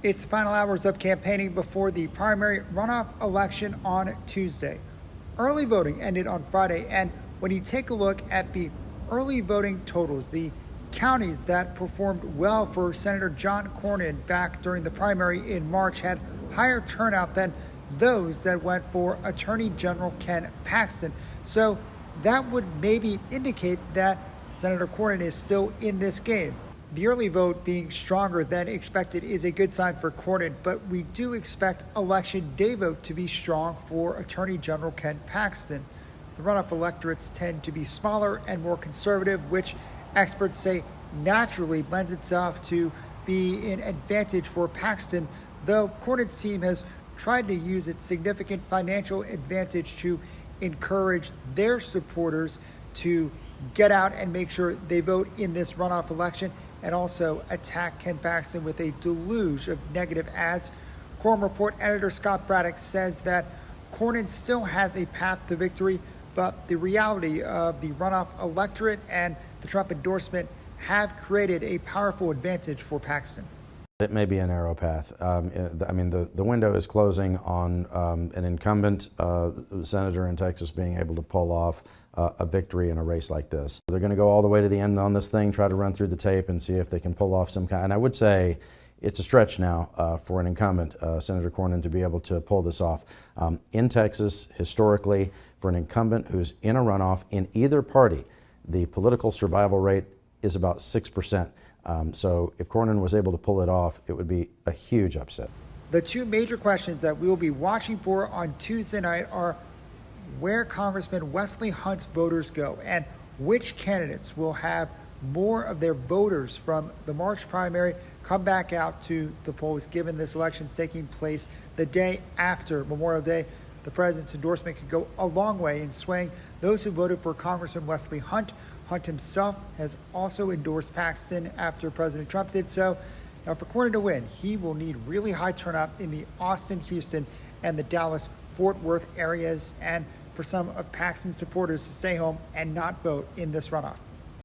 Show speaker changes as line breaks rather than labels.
It's final hours of campaigning before the primary runoff election on Tuesday. Early voting ended on Friday, and when you take a look at the early voting totals, the counties that performed well for Senator John Cornyn back during the primary in March had higher turnout than those that went for Attorney General Ken Paxton. So that would maybe indicate that Senator Cornyn is still in this game. The early vote being stronger than expected is a good sign for Cornyn, but we do expect election day vote to be strong for Attorney General Ken Paxton. The runoff electorates tend to be smaller and more conservative, which experts say naturally lends itself to be an advantage for Paxton, though Cornyn's team has tried to use its significant financial advantage to encourage their supporters to get out and make sure they vote in this runoff election, and also attack Ken Paxton with a deluge of negative ads. Quorum Report editor Scott Braddock says that Cornyn still has a path to victory, but the reality of the runoff electorate and the Trump endorsement have created a powerful advantage for Paxton.
It may be a narrow path. I mean, the window is closing on an incumbent senator in Texas being able to pull off a victory in a race like this. They're going to go all the way to the end on this thing, try to run through the tape and see if they can pull off some kind. And I would say it's a stretch now for an incumbent, Senator Cornyn, to be able to pull this off. In Texas, historically, for an incumbent who's in a runoff in either party, the political survival rate is about 6%. So if Cornyn was able to pull it off, it would be a huge upset.
The two major questions that we will be watching for on Tuesday night are where Congressman Wesley Hunt's voters go and which candidates will have more of their voters from the March primary come back out to the polls, given this election taking place the day after Memorial Day. The president's endorsement could go a long way in swaying those who voted for Congressman Wesley Hunt. Hunt himself has also endorsed Paxton after President Trump did so. Now, for Cornyn to win, he will need really high turnout in the Austin, Houston, and the Dallas-Fort Worth areas, and for some of Paxton's supporters to stay home and not vote in this runoff.